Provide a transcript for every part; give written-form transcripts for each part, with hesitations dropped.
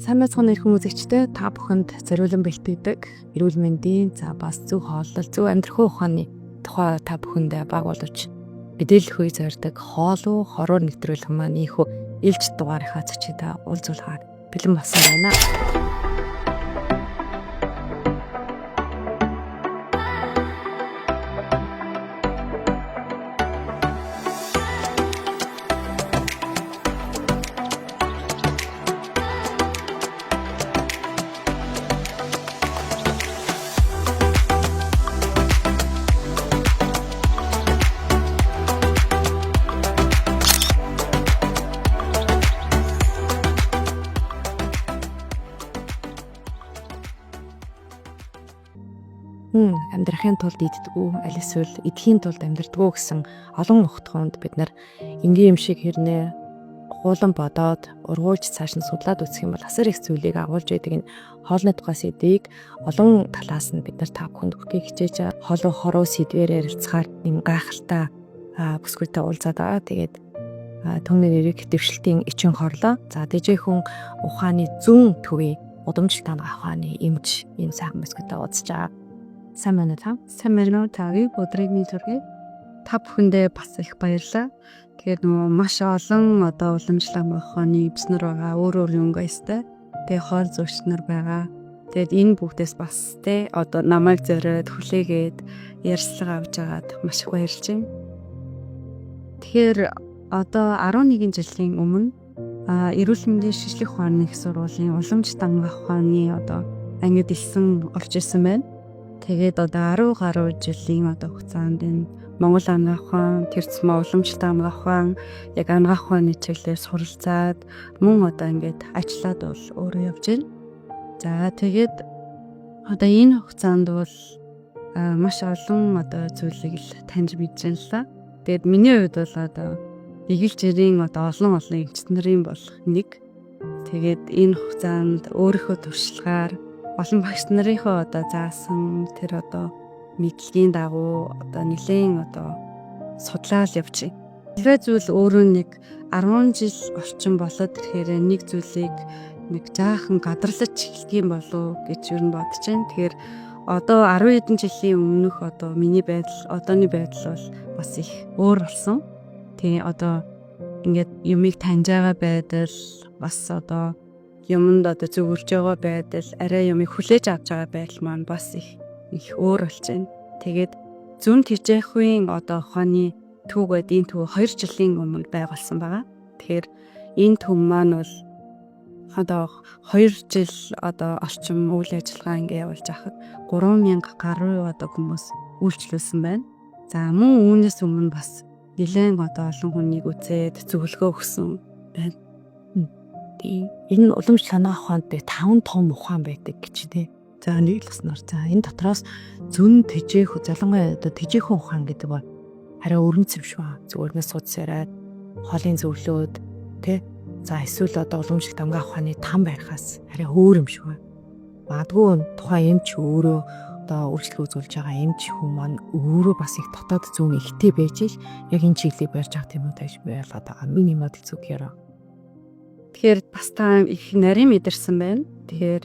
Сайн мэцхан ирэх хүмүүзэгчтэй та бүхэнд зориулан бэлтгэдэг эрүүл мэндийн бас зөв хооллол, зөв амьдрах ухааны тухай та бүхэндээ баг боловч мэдээлэл өгөхийг зорддог хоолоо хороор нэвтрүүлэх маань ийхүү илж дугаарынхаа зочид уулзуулахаар бэлэн болсон байна. Амьдрахын тулд иддэггүй, аль эсвэл идэхийн тулд амьдрдаггүй гэсэн олон ухтхонд бид нар энгийн юм шиг хэрнээ хуулан бодоод ургуулж цааш нь судлаад үзэх юм бол асар их зүйлийг агуулж байдаг энэ хоолны тухай сэдвийг олон талаас нь бид нар та бүхэнд өгөхийг хичээж хоолой хороо сэдвээр ярилцахаар юм гайхалтай бүсгүйтэй уулзаад байгаа. Тэгээд түүний нэрийг дэвшилтийн эчин хорлоо. За дэжээхэн ухааны зүүн төвийн удамжлалтай ухааны эмч ийм сайхан бүсгүйтэй уулзж байгаа. Сайн байна уу? Сайн байна уу? Тавыг өдрийг минь төргий. Та бүхэндээ бас их баярлалаа. Тэгээд маш олон уламжлал ухааны эвснэр байгаа. Өөр юм гайстай. Тэгээд хоол зурчнаар байгаа. Тэгээд энэ бүгдээс бас намайг зориод хүлээгээд ярьцлага авч байгаад маш их баярлж байна. Тэгэхээр 11 жилийн өмнө эрүүл мэндийн шинжлэх ухааны их сургуулийн уламжлалт ухааны ангид элсэн орж ирсэн байна. Тэгээд 10 гаруй жилийн хугацаанд энэ Монгол анагаах ухаан, тэрцмээ уламжлалт анагаах ухаан, яг анагаах ухааны чиглэлээр суралцаад мөн ингээд ажиллаад бол өөрөө явж байна. За тэгээд энэ хугацаанд бол маш олон зүйлийг л таньж мэдж байна л да. Тэгээд миний хувьд бол нэг л жирийн олон эмч нарын бол нэг. Тэгээд энэ хугацаанд өөрийнхөө туршлагаар олон багш нарынхоо заасан тэр мэдлэгийн дагуу нэлээд судлаад явж байна. Тэр зүйл өөрөө нэг 10 жил орчим болоод ирэхээр нэг зүйлийг нэг жаахан гадарлаж эхлэх юм болов гэж юу бодож байна. Тэгэхээр 10 хэдэн жилийн өмнөх миний байдал, одооны байдал бол бас их өөр болсон. Тэгээ ингээд юмыг таньж байгаа байдал бас юмд зөвөрж байгаа байдал, арай юмыг хүлээж авч байгаа байдал маань бас их өөр болж байна. Тэгээд зүүн тэжээхүйн ухааны түүгээд энэ төв 2 жилийн өмнө байгуулсан байгаа. Тэгэхээр энэ төв маань бол 2 жил орчим үйл ажиллагаа ингэ явуулж байхад 3000 гаруй хүмүүс үйлчлүүлсэн байна. За мөн үүнээс өмнө бас нэлээд олон хүнийг үзээд зөвлөгөө өгсөн байна. Энэ уламжлалт анагаах ухаанд 5 том ухаан байдаг гэж тий. За нийлснээр энэ дотроос зүүн тэжээх залангуй тэжээхэн ухаан гэдэг бол хараа өрнөц юм шүү. Зүгээрнээс судас яриад хоолын зөвлөөд тий. За эсвэл уламжлалт анагаах ухааны там байхаас хараа өөр юм шүү. Магадгүй тухайн эмч өөрөө үйлчлэл үзүүлж байгаа эмч хүн маань өөрөө бас их дотоод зүүн ихтэй байж ш яг энэ чиглэлийг барьж авах юм уу тааш байлаад байгаа. Минимал зүг яраа. Тэгэхээр бас та их нарийн мэдэрсэн байна. Тэгэхээр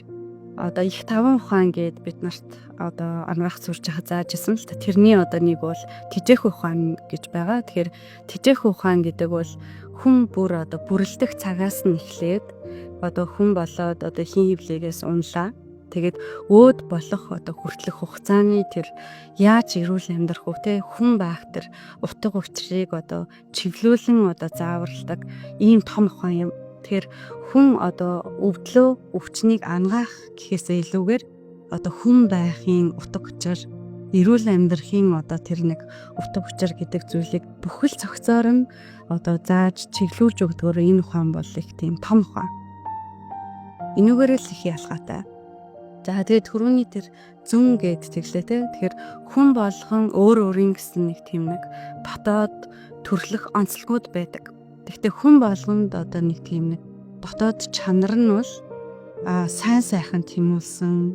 их 5 ухаан гээд бид нарт анагаах сурж байгаа заажсэн л та. Тэрний нэг бол тэжээх ухаан гэж байгаа. Тэгэхээр тэжээх ухаан гэдэг бол хүн бүр бүрлдэх цагаас нь эхлээд хүн болоод хин хөвлөгөөс унлаа. Тэгээд өөд болох хүртэлх хугацааны тэр яаж эрүүл амьдрах вэ те хүн байх тэр утга учирыг чиглүүлэн зааварладаг ийм том ухаан юм. Тэгэхээр хүн өвдлөө өвчнийг ангаах гэхээсээ илүүгээр хүн байхын утга учир, эрүүл амьдрахын тэр нэг утга учир гэдэг зүйлийг бүхэл цогцоор нь зааж чиглүүлж өгдөгөөр энэ ухаан бол их тийм том ухаан. Энүүгээр л их ялгаатай. За тэгээд түрүүний тэр зүүн гэд тэглээ те. Тэгэхээр хүн болгон өөр өөрийн гэсэн нэг тийм нэг дотоод төрлөх онцлогуд байдаг. Гэхдээ хүн болгонд нэг тийм нэг дотоод чанар нь бол сайн сайхан тэмүүлсэн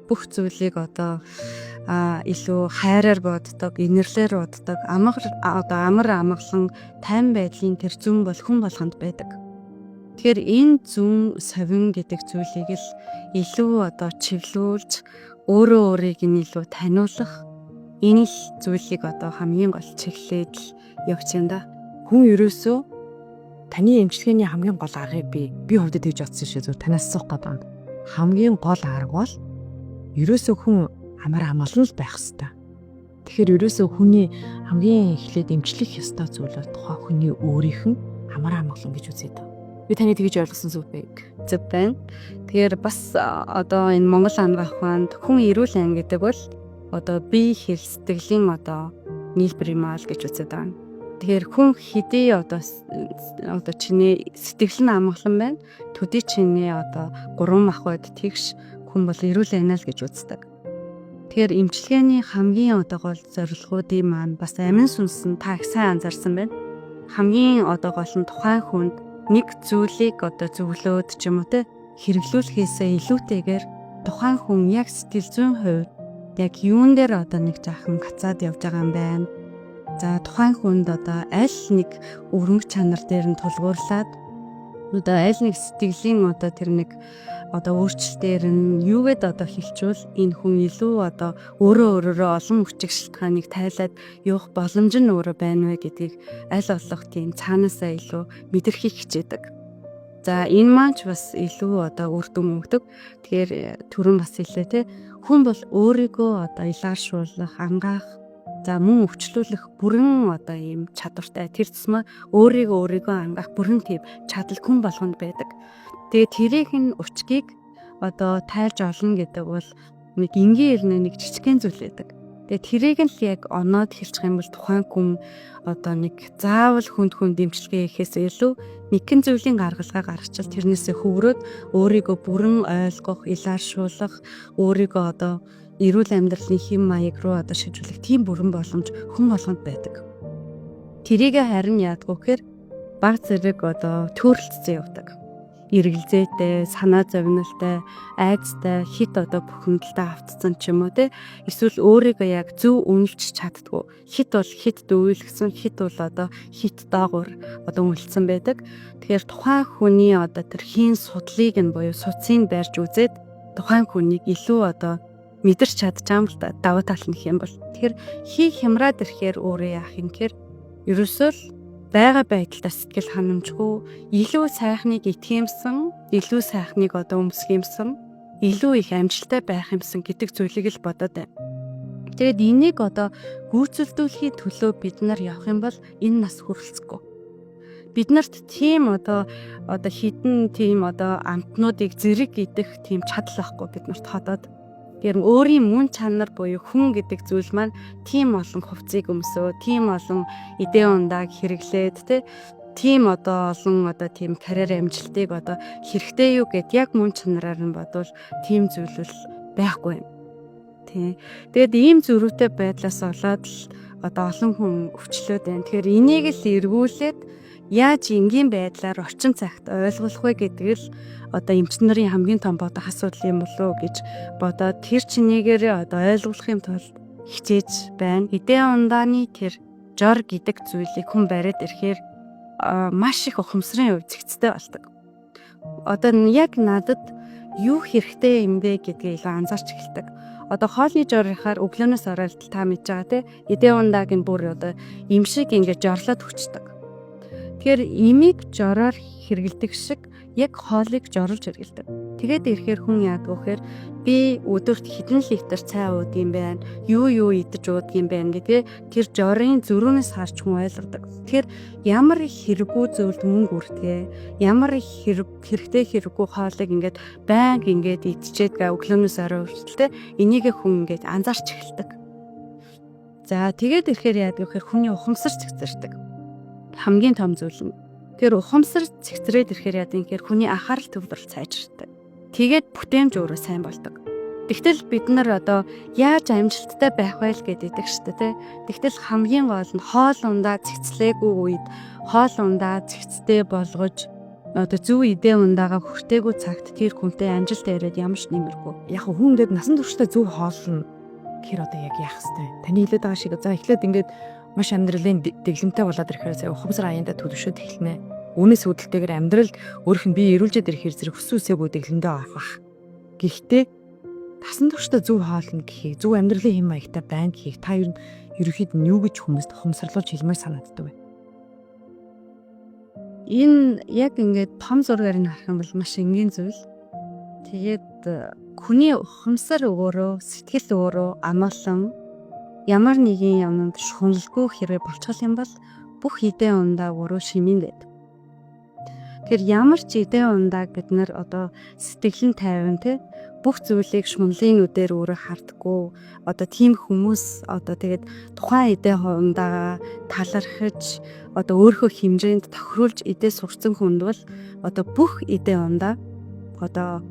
бүх зүйлийг илүү хайраар боддог, инэрлэр боддог, амар амгалан тайван байдлын тэр зүүн бол хүн болгонд байдаг. Тэгэхээр энэ зүүн совин гэдэг зүйлийг л илүү одоо чиглүүлж өөрөө өөрийг нь илүү таниулах энэ л зүйлийг одоо хамгийн гол чиглэлээд л явж юм да. Хүн ерөөсөө таны эмчилгээний хамгийн гол аргыг би хувьдад тэгж бодсон шүү зүр танаас асуух гэдэг. Хамгийн гол арга бол ерөөсөө хүн амар амгалан л байх хэвээр. Тэгэхээр ерөөсөө хүний хамгийн эхлээд эмчлэх ёстой зүйл бол тухайн хүний өөрийнх нь амар амгалан гэж үзээд байна. Би таны тэгж ойлгосон зүг бэ? Зөв байна. Тэгэхээр бас одоо энэ Монгол анх ухаанд хүн эрүүл айн гэдэг бол одоо бие хэл сэтгэлийн одоо нийлбэр юм аа л гэж үзээд байна. Тэгэхээр хүн хэдий одоо чиний сэтгэл нь амгалан байна. Төдий чиний одоо гурван мах бод тэгш хүн бол эрүүл айнаа л гэж үздэг. Тэгэхээр эмчилгээний хамгийн одоо гол зорилгоудын маань бас амин сүнсэн та их сайн анзаарсан байна. Хамгийн одоо гол нь тухайн хүнд нэг зүйлийг одоо зөвлөөд ч юм уу те хэрэглүүлэхээсээ илүүтэйгээр тухайн хүн яг сэтгэл зүйн хувьд яг юун дээр одоо нэг жаахан гацаад явж байгаа юм байна. За тухайн хүнд одоо аль нэг өвөрмөг чанар дээр нь тулгуурлаад одоо аль нэг сэтгэлийн одоо тэр нэг одоо өөрчлөлтээр нь юугээд одоо хилчүүл энэ хүн илүү одоо өөрөөрөө олон хүчиг шалтгааныг тайлаад явах боломж нь өөрөө байна вэ гэдгийг аль болох тийм цаанаасаа илүү мэдэрхийг хичээдэг. За энэ маань ч бас илүү одоо үр дүн өгдөг. Тэгэхээр түрүүн бас хэлээ те хүн бол өөрийгөө одоо илааршуулах, ангаах, за мөн өвчлүүлэх бүрэн одоо ийм чадвартай. Тэр тусмаа өөрийгөө ангаах бүрэн тийм чадал хүн болгонд байдаг. Тэгээ тэрийг нь учгийг одоо тайлж олно гэдэг бол нэг энгийн ирнэ нэг жижигхэн зүйл байдаг. Тэгээ тэрийг нь л яг оноод хэлчих юм бол тухайн хүн одоо нэг заавал хүнд дэмжлэгээ хийхээс илүү нэгэн зүйлийн гаргалгаа гаргачаал тэрнээсээ хөврөөд өөрийгөө бүрэн ойлгох, илааршуулах, өөрийгөө одоо эрүүл амьдралын хэм маяг руу одоо шижүүлэх тийм бүрэн боломж хүн болгонд байдаг. Тэрийг харин яадгүй гэхээр баг зэрэг одоо төрөлцсөн явдаг. Эргэлзээтэй, санаа зовнилтай, айцтай, хит одоо бухимдалтай автцсан ч юм уу те. Эсвэл өөрийгөө яг зөв үнэлж чаддгүй. Хит бол хит дүүлгсэн, хит бол одоо хит доогуур одоо үнэлсэн байдаг. Тэгэхээр тухайн хүний одоо тэр хийн судлыг нь буюу суцыг барьж үзээд тухайн хүнийг илүү одоо мэдэрч чадчихам л да. Даваа тал нь хэм бол. Тэгэхээр хий хямраад ирэхээр өөрөө яах юм гэхээр ерөөсөө л бага байдалтай сэтгэл ханамжгүй, илүү сайхныг итгэмсэн, илүү сайхныг одоо өмсгиймсэн, илүү их амжилттай байх юмсан гэдэг зүйлийг л бодоод байна. Тэгэд энийг одоо гүйцэлдүүлэхийн төлөө бид нар явах юм бол энэ нас хүрэлцэхгүй. Бид нарт тийм одоо хідэн тийм одоо амтнуудыг зэрэг идэх тийм чадал байхгүй бид нарт ходоод. Тэгэхээр өөрийн мөн чанар буюу хүн гэдэг зүйл маань тийм олон хувцсыг өмсөө, тийм олон эдээ ундааг хэрэглээд тийм одоо олон одоо тийм карьер амжилтыг одоо хэрэгтэй юу гэд яг мөн чанараар нь бодвол тийм зүйлүүл байхгүй юм. Тий. Тэгэд ийм зөрүүтэй байдлаас болоод л одоо олон хүн өвчлөөд байна. Тэгэхээр энийг л эргүүлээд яаж энгийн байдлаар орчин цагт ойлгох вэ гэдэг л одоо эмч нарын хамгийн том бодох асуудал юм болов уу гэж бодоод тэр чинээгээр одоо ойлгуулахын тулд хичээж байна. Эдээ ундааны тэр жор гэдэг зүйлийг хүн бариад ирэхээр маш их ухамсарын өвцөгцтэй болдог. Одоо яг надад юу хэрэгтэй юм бэ гэдгийг илүү анзаарч эхэлдэг. Одоо хоолны жорынхаар өглөөнөөс ороод та мэдж байгаа те эдээ ундааг нь бүр одоо им шиг ингээд жорлоод хүчдэг. Тэгэхээр имийг жороор хэргэлдэг шиг яг хоолыг жорлж хэргэлдэг. Тэгээд ирэхээр хүн яадаг вэхээр би өдөрт хэдэн литр цай уудаг юм байна. Юу идэж уудаг юм байна гэдгээ тэр жорын зөрүүнээс харж хүн ойлгодог. Тэгэхээр ямар их хэрэггүй зүйлд мөнгө үртгээ, ямар их хэрэггүй хоолыг ингээд байнга ингээд идчихэд өглөөнөөс орой хүртэл энийг хүн ингээд анзаарч эхэлдэг. За тэгээд ирэхээр яадаг вэхээр хүний ухамсар цэгцэрдэг. Хамгийн том зүйл нь. Тэр ухамсар цэгцрээд ирэхээр яадаг юм гэхээр хүний анхаарал төвлөрөл сайжирдаг. Тэгээд бүтээмж өөрөө сайн болдог. Тэгтэл бид нар одоо яаж амжилттай байх вэ гэдэг штэ тэ. Тэгтэл хамгийн гол нь хоол ундаа цэгцлээгүй үед хоол ундаа цэгцтэй болгож одоо зөв эдээ ундаагаа хүртээгүй цагт тэр хүнтэй амжилт яриад ямар ч нэмэргүй. Яг хүн ингээд насан туршдаа зөв хоолно гэхээр одоо яг яах хэвтэй. Таны хэлээд байгаа шиг за эхлээд ингээд маш амьдралын дэглэмтэй болоод ирэхээр ухамсар аяндаа төлөвшөд эхэлнэ. Үүнээс үүдэлтэйгээр амьдралд өөрөх нь бие эрүүлжээд ирэхээр зэрэг хүсүүсээ бүдэглэндээ авах. Гэхдээ тасан туршдаа зөв хоолно гэхийг, зөв амьдралын хэм маягтай байн гэхийг та ер нь ерөөхдөө юу гэж хүмүүст хумсарлуулж хэлмээр санагддаг вэ? Энэ яг ингээд том зургаар нь харах юм бол маш энгийн зүйл. Тэгээд хүний ухамсар өөрөө, сэтгэл өөрөө амгалан ямар нэгэн юмд шуналгүй хэрэг болчихвол юм бол бүх идэ ундаа өөрөө шимэн гэдэг. Тэр ямар ч идэ ундааг бид нар одоо сэтгэлэн тайван те бүх зүйлийг шунлын үдээр өөрөө хардггүй одоо тийм хүмүүс одоо тэгээд тухайн идэ ундаагаа талархаж одоо өөрийнхөө хэмжээнд тохируулж идэ сурцсан хүнд бол одоо бүх идэ ундаа одоо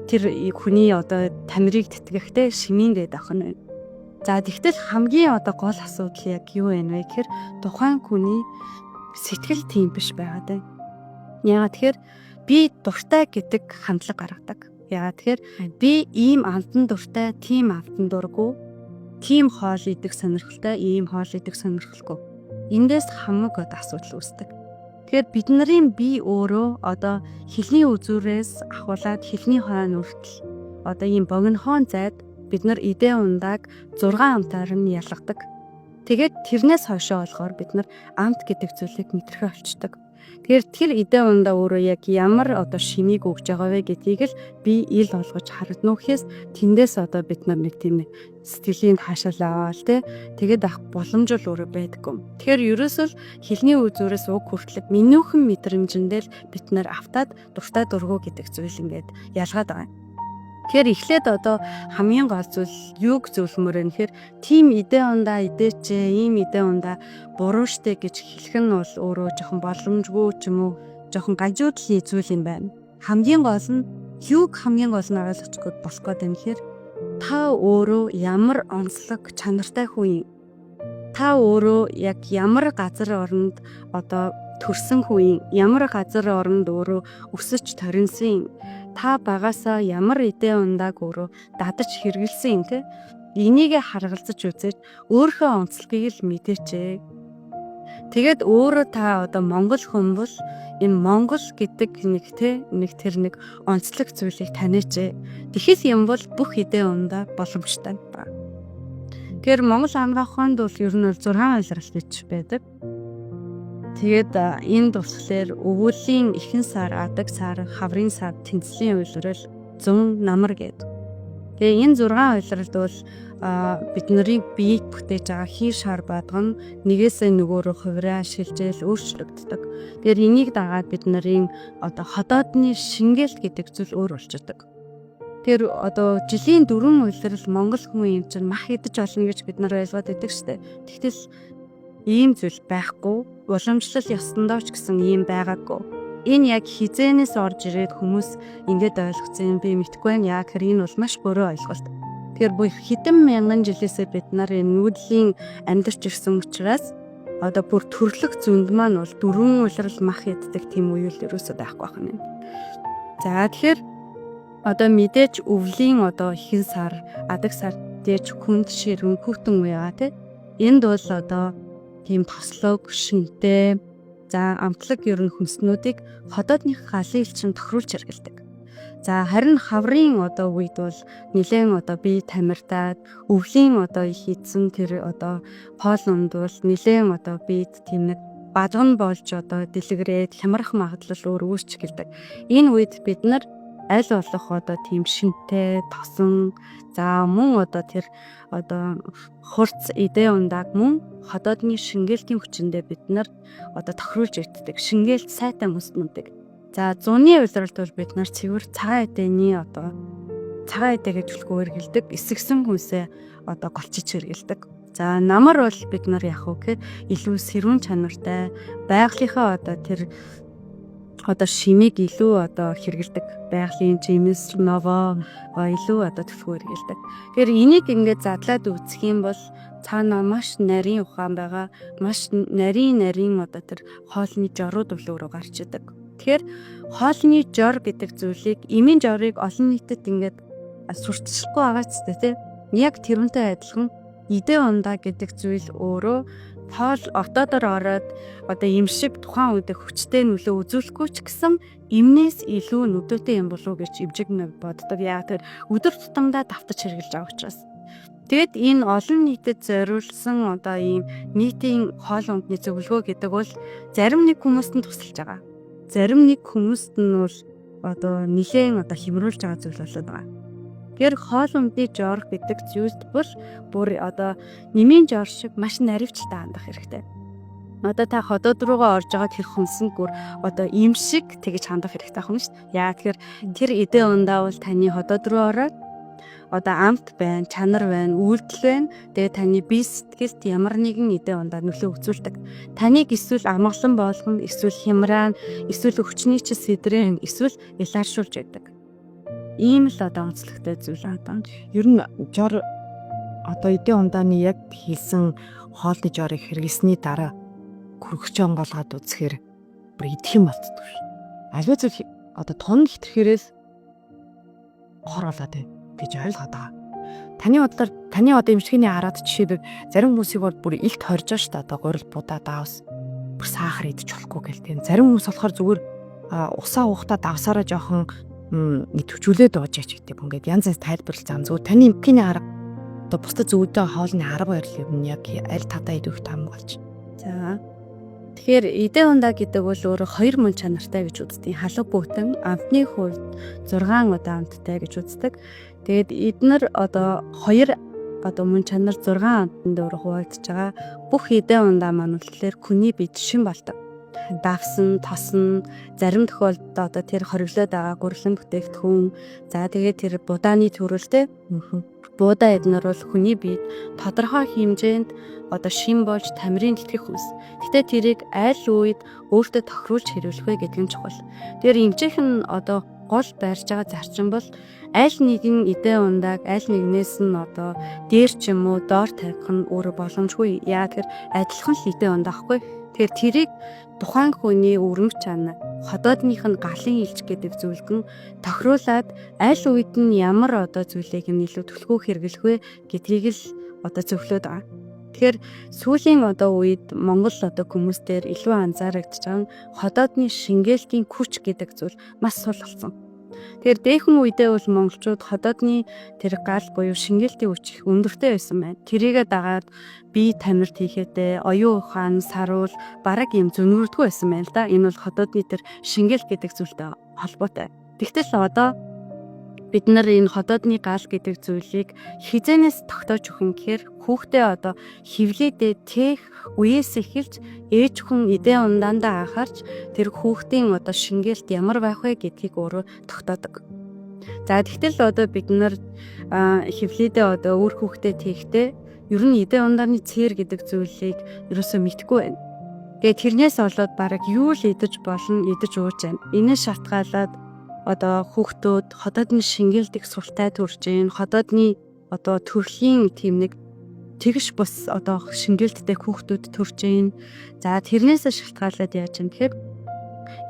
тэр хүний одоо тамирыг тэтгэхтэй шимэн гэдэг охин байна. За тэгтэл хамгийн одоо гол асуудал яг юу вэ гэхээр тухайн хүний сэтгэл тийм биш байгаад байна. Яагаад тэгэхээр би дуртай гэдэг хандлага гаргадаг. Яагаад тэгэхээр би ийм амтан дуртай, тийм амтан дургүй, тийм хоол идэх сонирхолтой, ийм хоол идэх сонирхолгүй. Эндээс хамаг одоо асуудал үүсдэг. Тэгэхээр бид нарын бие өөрөө одоо хэлний үзүүрээс ахуулаад хэлний хойно үртэл одоо ийм богинохон зайд бид нар идэ ундааг 6 амтаар нь ялгадаг. Тэгээд тэрнээс хойшоо болохоор бид нар амт гэдэг зүйлийг мэдрэхэ болчдөг. Тэгэхээр тэр идэ ундаа өөрөө яг ямар одоо шимийг өгж байгаа вэ гэдгийг л би ил олгож харагдана гэхээс тэндээс одоо бид нар нэг тийм сэтгэлийн хаашаал аваад тэгээд авах боломж л өөрөө байдаггүй. Тэгэхээр ерөөсөө хэлний үзүүрээс уг хүртлэг минийхэн мэдрэмжэндээ л бид нар автаад дуртай дургу гэдэг зүйл ингээд ялгаад байгаа юм. Тэгэхээр эхлээд одоо хамгийн гол зүйл юуг зөвлөмөр вэ гэхээр тим идэ ундаа идээчээ, ийм идэ ундаа буруу штэ гэж хэлэх нь бол өөрөө жоохон боломжгүй ч юм уу, жоохон гажуудлын зүйл юм байна. Хамгийн гол нь юуг хамгийн гол нь ойлгохгүй болох гэдэг нь гэхээр та өөрөө ямар онцлог чанартай хүн юм. Та өөрөө яг ямар газар оронд одоо төрсэн хүн юм, ямар газар оронд өөрөө өсөж торинсон юм. Та багасаа ямар идэ ундааг өөрөө дадаж хэрэгэлсэн юм те. Энийг харгалзаж үзээд өөрийнхөө онцлогийг л мэдээчээ. Тэгээд өөрөө та одоо монгол хүн бол энэ монгол гэдэг нэг онцлог зүйлийг таниачээ. Тэгэхээс юм бол бүх идэ ундаа боломжтой ба. Тэгэхээр Монгол амрах ухаанд бол ер нь 6 илрэлт бич байдаг. Тэгээд энэ туслахлаар өвөлийн эхэн сар, адаг сар, хаврын сар, тэнцлийн уйлрал, зүүн намар гэдэг. Тэгээ энэ 6 уйлралд бол бид нарыг биеийг бүтээж байгаа хий шар бадган нэгээсээ нөгөө рүү хувираа шилжээл өөрчлөгддөг. Тэгэхээр энийг дагаад бид нарын одоо ходоодны шингээл гэдэг зүйл өөр болчихдог. Тэр одоо жилийн 4 уйлрал монгол хүн юм чинь мах идэж олно гэж бид нар ойлгоод байдаг штэ. Тэгтэл ийм зүйл байхгүй. Уламжлал ёсондоо ч гэсэн ийм байгаагүй. Энэ яг хизээнээс орж ирээд хүмүүс ингэж ойлгоцсон юм би мэдгүй байна. Яг хэр энэ бол маш буруу ойлголт. Тэгэхээр бүх хэдэн мянган жилээсээ бид нар энэ нүүдлийн амьдарч ирсэн учраас одоо бүр төрлөх зүйнд маань бол 4 уйлрал мах иддэг тийм үйл ерөөсөө байхгүй байх юм. За тэгэхээр одоо мэдээж өвлийн одоо эхэн сар, адаг сар дэж хүнд ширэн хүүтэн уяа тий. Энд бол одоо тийм тослог, шинтэй, за амтлаг ерөн хүнснүүдийг ходоодны галын элчин тохируулж хэрэгэлдэг. За харин хаврын одоо үед бол нэлээд одоо бие тамирдаад өвлийн одоо их эзэн тэр одоо хоол ундвал нэлээд одоо биед тийм нэг бадган болж одоо дэлгэрээд хямрах магадлал өөр үүсч гэлдэг. Энэ үед бид нар аль болох одоо тийм шинтэй, тосон, за мөн одоо тэр одоо хурц идэ ундааг мөн ходоодны шингээлтийн хүчиндээ бид нар одоо тохируулж ирдэг. Шингээлт сайтай мөснүүдийг. За зуны уйлралд бол бид нар цэвэр цагаан идэний одоо цагаан идэ гэж хэлэхгүй хэрэгэлдэг. Эсэгсэн хүнсээ одоо голчиж хэрэгэлдэг. За намар бол бид нар яг уу гэхээр илүү сэрүүн чанартай байгалийнхаа одоо тэр одоо шимийг илүү одоо хэрэгэлдэг. Байгалийн жимс ново илүү одоо төлхөө хэрэгэлдэг. Тэгэхээр энийг ингээд задлаад үзэх юм бол цаана маш нарийн ухаан байгаа. Маш нарийн одоо тэр хоолны жорууд өөрөө гарч идэг. Тэгэхээр хоолны жор гэдэг зүйлийг эмийн жорыг олон нийтэд ингээд сурталчлахгүй байгаа ч тийм яг тэрнтэй адилхан идэ ундаа гэдэг зүйл өөрөө хоол отоодор ороод одоо юм шиг тухайн үед хүчтэй нөлөө үзүүлэхгүй ч гэсэн эмнээс илүү нүдтэй юм болов уу гэж эвжигнэ боддог. Яг тэр өдөр тутамдаа давтаж хэрглэж байгаа учраас. Тэгэд энэ олон нийтэд зориулсан одоо ийм нийтийн хоол ундны зөвлөгөө гэдэг бол зарим нэг хүмүүст нь тусалж байгаа. Зарим нэг хүмүүст нь бол одоо нэлээд одоо хямруулж байгаа зүйл болоод байгаа. Гэр хоол ундны жорох гэдэг зүйлд бүр одоо нэмийн жор шиг маш наривчлалтай хандах хэрэгтэй. Одоо та ходоод руугаа орж байгаа тэр хүнсэнгүр одоо ийм шиг тэгж хандах хэрэгтэй хүн шүү дээ. Яа тэгэхээр тэр эдээ ундаа бол таны ходоод руу ороод одоо амт байна, чанар байна, үйлдэл байна. Тэгээ таны бие сэтгэлд ямар нэгэн эдээ ундаа нөлөө үзүүлдэг. Таныг эсвэл амгалан болгоно, эсвэл хямраан, эсвэл өвчний ч сэдрэн, эсвэл илааршуулж байдаг. Ийм л одоо онцлогтой зүйл одоо. Ер нь жор одоо эдээ ундааны яг хийсэн хоолны жорыг хэрэглэсний дараа хөргөч онгоолгаад үзэхээр бүр идэх юм болтдог ш. Аливаа зүйл одоо тун хитрхээрээс хор болоод байна гэж ойлгоод байгаа. Таны бодлоор таны одоо эмчгийн хараад жишээлбэл зарим хүмүүсийг бол бүр илт хорж байгаа шүү дээ. Одоо гурил будаа даавс бүр сахар идэж болохгүй гэлтэй. Зарим хүмүүс болохоор зүгээр усаа уухтаа давсараа жоохон идэвхжүүлээд ууж яач гэдэг. Ингээд янз янз тайлбарлаж зам зүгээр таны эмчгийн арга одоо бусдад зөвдөө хоолны арга барил юм яг аль татаа идэх хамгаалж. За. Тэгэхээр эдээ ундаа гэдэг бол өөрөө хоёр мөн чанартай гэж үздэг. Халуун бүйтэн амтны хувьд 6 одоо амттай гэж үздэг. Тэгээд эднэр одоо хоёр одоо мөн чанар 6 амтанд өөрөө хуваагдж байгаа. Бүх эдээ ундаа маань болохоор хүний бид шин болдог. Давсан, тосон, зарим тохиолдолд одоо тэр хориглоод байгаа гурилан бүтээгдэхүүн. За тэгээд тэр будааны төрөлтэй буудаа эднэр бол хүний биед тодорхой хэмжээнд одоо шин болж тамирын тэтгэх хүнс. Гэтэ тэрийг аль үед өөртөө тохируулж хэрэглэх вэ гэдэг нь чухал. Тэр эмчийнх нь одоо гол барьж байгаа зарчим бол аль нэгэн эдээ ундааг аль нэгнээс нь одоо дээр ч юм уу доор тавих нь өөрөө боломжгүй. Яа тэр адилхан л эдээ ундаахгүй. Тэгэхээр тэрийг тухайн хүний өрөмж чанар, ходоодных нь галын илч гэдэг зүйлгэн тохируулаад аль үед нь ямар одоо зүйлийг нь илүү түлхүү хэрэглэх вэ гэдгийг л одоо зөвлөд байгаа. Тэгэхээр сүүлийн одоо үед Монгол одоо хүмүүстээр илүү анзаарэгдэж байгаа ходоодны шингээлтийн күч гэдэг зүйл маш сул болсон. Тэгэхээр дээхэн үедээ бол монголчууд ходоодны тэр гал буюу шингээлтийн хүч их өндөртэй байсан байна. Тэрийгэ дагаад бие тамирт хийхээдээ оюун ухаан, саруул бараг юм зөнөрдгөө байсан байна л да. Энэ бол ходоодны тэр шингээлт гэдэг зүйлтэй холбоотой. Тэгтэл одоо бид нар энэ ходоодны гал гэдэг зүйлийг хизэнээс тогтоож өгөх юм гэхээр хүүхдээ одоо хевлээдээ тех үеэс эхэлж ээж хүн эдээ ундаандаа анхаарч тэр хүүхдийн одоо шингээлт ямар байх вэ гэдгийг өөрөө тогтоодог. За тэгтэл одоо бид нар хевлээдээ одоо өөр хүүхдээ tehтэй ер нь эдээ ундааны цээр гэдэг зүйлийг ерөөсөө мэдгүй байна. Тэгээд тэрнээс болоод бараг юу л идэж болно, идэж ууж байна. Энэс шалтгаалаад одоо хүүхдүүд ходоодны шингээлтийг суртаа төрж гин ходоодны одоо төрлийн тийм нэг тэгш бус одоо шингээлттэй хүүхдүүд төрж гин. За тэрнээс шалтгаалаад яаж юм тэгэхээр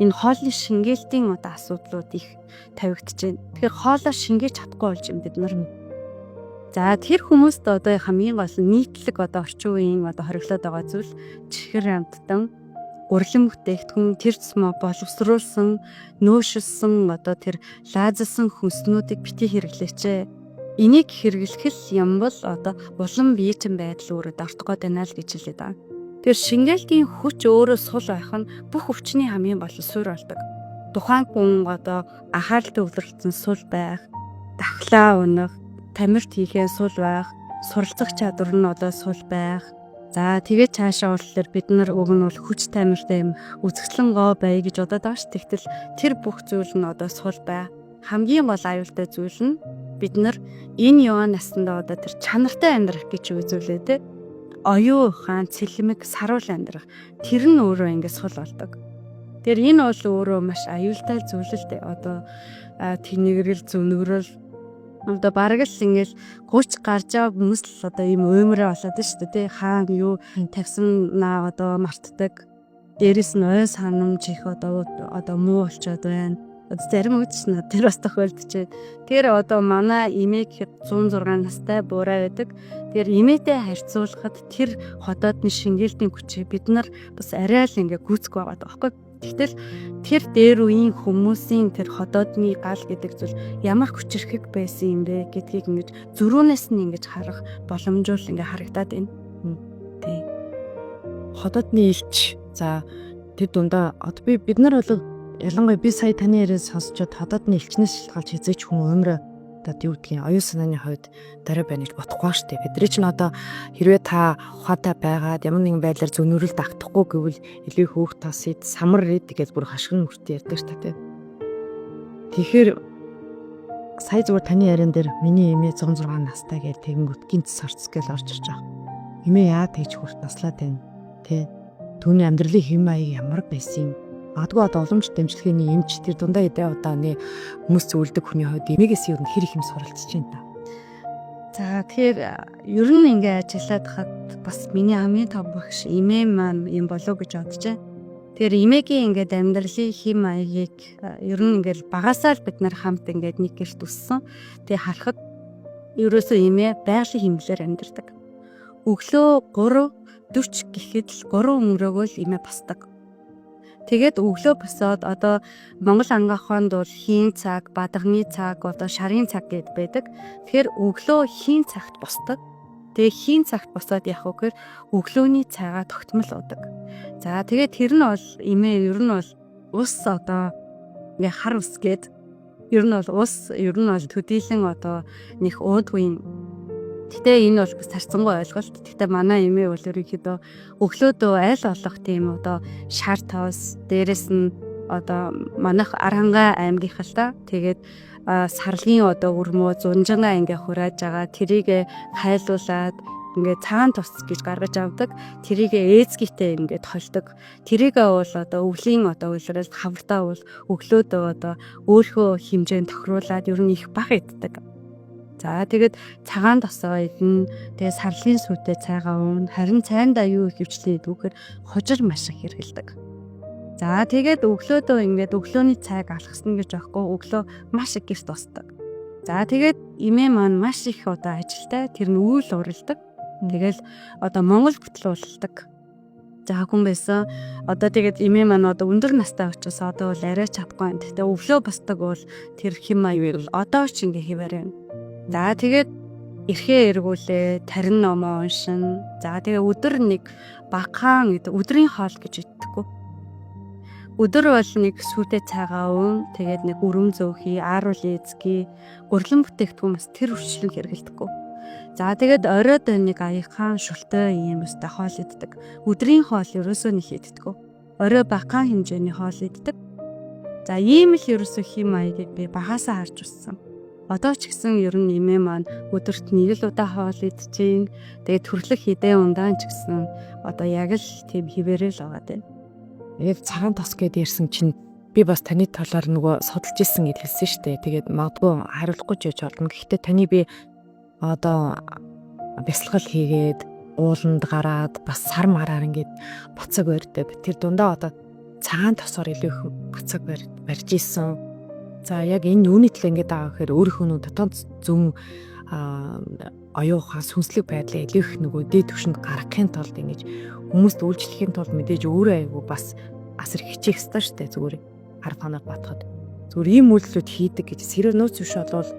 энэ хоолны шингээлтийн одоо асуудлууд их тавигдж байна. Тэгэхээр хоолоо шингээж чадахгүй болж юм бид нар. За тэр хүмүүст одоо хамгийн гол нийтлэг одоо орчин үеийн одоо хориглоод байгаа зүйл чихэр амттан гурилан бүтээгдэхүүн тэр цэсмө боловсруулсан, нөөшилсөн одоо тэр лазалсан хүнснүүдийг бити хэрэглээч. Энийг хэрэглэх юм бол одоо улам биечин байдал өөрөө дортгоод байна л гэж хэлээд байгаа. Тэр шингээлтийн хүч өөрөө сул байх нь бүх өвчний хамгийн гол суурь болдог. Тухайн хүн одоо анхаарал төвлөрсөн сул байх, дахлаа унах, тамирт хийхээ сул байх, суралцах чадвар нь одоо сул байх. За тэгээд цаашаа болохоор бид нар уг нь бол хүч тамиртай юм үзэсгэлэн гоо бай гэж удаад байгаа ш. Тэгтэл тэр бүх зүйл нь одоо сул бай. Хамгийн гол аюултай зүйл нь бид нар энэ яваа насндаа одоо тэр чанартай амьдрах гэж үзүүлээ те. Оюун ухаан, цэлмэг, саруул амьдрах тэр нь өөрөө ингэ сул болдог. Тэр энэ бол өөрөө маш аюултай зүйл л дээ. Одоо тэнэгрэл зүнэгрэл одоо бараг л ингээл 30 гарч байгаа хүмүүс л одоо ийм уймраа болоод шүү дээ тий хаан юу тавьсан наа одоо мартдаг. Дээрэс нь ой санамж их одоо муу болчиход байна. Зарим үгч нь тэр бас тохиолдож байна. Тэр одоо манай эмээг 106 настай буурай байдаг. Тэгэхээр имээтэй харьцуулахад тэр хотоодны шингээлтийн хүчийг бид нар бас арай л ингээ гүйцэхгүй байгаа байхгүй. Тэгтэл тэр дээр үеийн хүмүүсийн тэр хотоодны гал гэдэг зүйл ямар хүчрхэг байсан юм бэ гэдгийг ингэж зөрүүнээс нь ингэж харах боломжтой ингээ харагдаад байна. Тий. Хотоодны элч. За тэр дундаа одоо бид нар бол ялангуяа би сая таны яриас сонсчод хотоодны элчнээс шалтгаалж хязгаарч хүн өмрөө одоо юу гэдгийг оюун санааны хувьд дараа байна гэж бодохгүй шүү дээ. Бидний чинь одоо хэрвээ та ухаатай байгаад ямар нэгэн байдлаар зөнөөрөлд автахгүй гэвэл илүү хөөх тасид самар ред гэж бүр хашгирн хүртээ ярьдаг шүү дээ. Тэгэхээр сая зүгээр таны яриан дээр миний эмээ 106 настай гэж тэгэнгүүт гинт сарц гэж орж ирж байгаа. Эмээ яа тэгж хүрт наслаад байна. Тэ түүний амьдралын хэм маяг ямар байсан юм. Адгүй одоо уламж дэмжлэгийн эмч тэр дундаа идэ удааны хүмүүс зөвлөдөг хүний хувьд эмээгээс юу хэр их юм суралцж байна та. За тэгэхээр ер нь ингээ ажиллаад хад бас миний хамгийн том багш эмээ маань юм болов гэж бодож байна. Тэгэхээр эмээгийн ингээд амьдралын хэм маягийг ер нь ингээл багасаа л бид нар хамт ингээд нэг гэрт өссөн. Тэгээ харахад ерөөсөө эмээ байгалийн хэмлэлээр амьдардаг. Өглөө 3:40 гэхэд л 3 өнгөрөөгөө л эмээ босдог. Тэгээд өглөө босоод одоо Монгол ангаханд бол хийн цаг, бадганы цаг, одоо шарын цаг гэд байдаг. Тэгэхээр өглөө хийн цагт босдог. Тэгээ хийн цагт босоод явах үгээр өглөөний цайгаа тогтмол уудаг. За тэгээд тэр нь бол эмээ ер нь бол ус одоо ингээ хар ус гээд ер нь бол ус ер нь бол төдийлөн одоо нэг уудгүй. Гэтэ энэ бол бас тарцсангүй ойлголт. Гэтэ манай эмээ бол ерөнхийдөө өглөөдөө айл олох тийм одоо шар тоос дээрэс нь одоо манайх Аранга аймгийнх л та. Тэгээд сарлын одоо өрмөө зунжангаа ингээ хурааж байгаа. Тэрийг хайлуулад ингээ цагаан тус гэж гаргаж авдаг. Тэрийг ээзгийтэй ингээд холдог. Тэрийг бол одоо өвлийн одоо үйлрэл хавртаа бол өглөөдөө одоо өөрийнхөө хэмжээнд тохируулаад ер нь их бага иддэг. За тэгээд цагаан тосоо идэн тэгээд сарлын сүтээ цайгаа уун харин цайндаа юу их хвчлээ дүүхээр хожир маш их хэргэлдэг. За тэгээд өглөөдөө ингээд өглөөний цайг алгасна гэж байхгүй өглөө маш их гэрт тусдаг. За тэгээд эмээ маань маш их одоо ажилтай тэр нь үйл уралдаг. Тэгэл одоо Монгол хөтлүүлдэг. За хүн байсан. Одоо тэгээд эмээ маань одоо өндөр настай учраас одоо бол арай чадахгүй. Тэгтээ өглөө босдог бол тэр хэм маяг бол одоо ч ингээ хിവэр байна. За тэгээд эрхээ эргүүлээ, тарин номоо уншин. За тэгээ өдөр нэг багахан өдрийн хоол гэж иддэггүй. Өдөр бол нэг сүтээ цайгаа уун, тэгээд нэг өрөм зөөхий, ааруул эзгий, гурлан бүтээгдэхүүн бас тэр хүрчлэн хэрэгэлдэггүй. За тэгээд оройд нэг аяхан шултай юм өстэй хоол иддэг. Өдрийн хоол ерөөсөө нэг иддэггүй. Орой багахан хэмжээний хоол иддэг. За ийм л ерөөсөө хэм маягийг би багасаа харж уссан. Одоо ч гэсэн ер нь эмээ маань өдөрт нэг л удаа хоол идчихээн. Тэгээд төрлөх хідээ ундаан ч гэсэн одоо яг л тийм хിവэрэл байгаа дээ. Тэгээд цагаан тос гэдээ ярьсан чинь би бас таны талаар нөгөө судалж ирсэн гэж хэлсэн шүү дээ. Тэгээд магадгүй хариулахгүй ч яж болно. Гэхдээ таны би одоо бясалгал хийгээд ууланд гараад бас сар мараар ингээд буцаг барьдаг. Тэр дундаа одоо цагаан тосоор илүү их буцаг барьж исэн. За яг энэ үүний төлөө ингээд байгаа гэхээр өөрийнхөө дотоод зөв оюухаа сүнслэг байдлаа илүү их нөгөө дээд түвшинд гаргахын тулд ингэж хүмүүст үйлчлэхийн тулд мэдээж өөрөө айгу бас асар хичээх ёстой шүү дээ. Зүгээр хар фанаар батхад зүгээр ийм үйлдэлүүд хийдэг гэж сэрээр нөөц биш болвол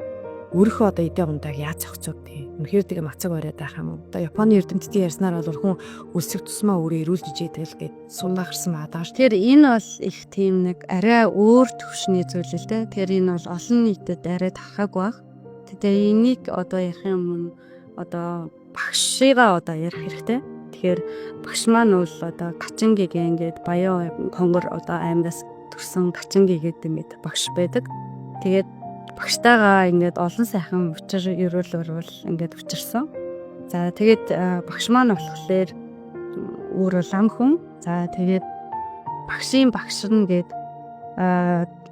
өөрийнхөө одоо идэ ундааг яаж зохицох вэ? Үнэхээр тэгээ мацаг бариад байх юм уу? Одоо Японы эрдэмтдийн ярьснаар бол хүн үлсэх тусмаа өөрөө эрүүлж ижэдэл гэж сунаа гарсан байгаа ш. Тэгэхээр энэ бол их тийм нэг арай өөр төвшний зүйл л дээ. Тэгэхээр энэ бол олон нийтэд арай тархаагүй баг. Тэгээ энийг одоо ярих юм одоо багшигаа одоо ярих хэрэгтэй. Тэгэхээр багш маань бол одоо Качингийн ингээд Баян Хонгор одоо аймагаас төрсэн Качингийн гэдэг ингээд багш байдаг. Тэгээд багштайгаа ингээд олон сайхан учир өрөөл ингээд учирсан. За тэгээд багш маань болохоор өөрөө лам хүн. За тэгээд багшийн багш нь гээд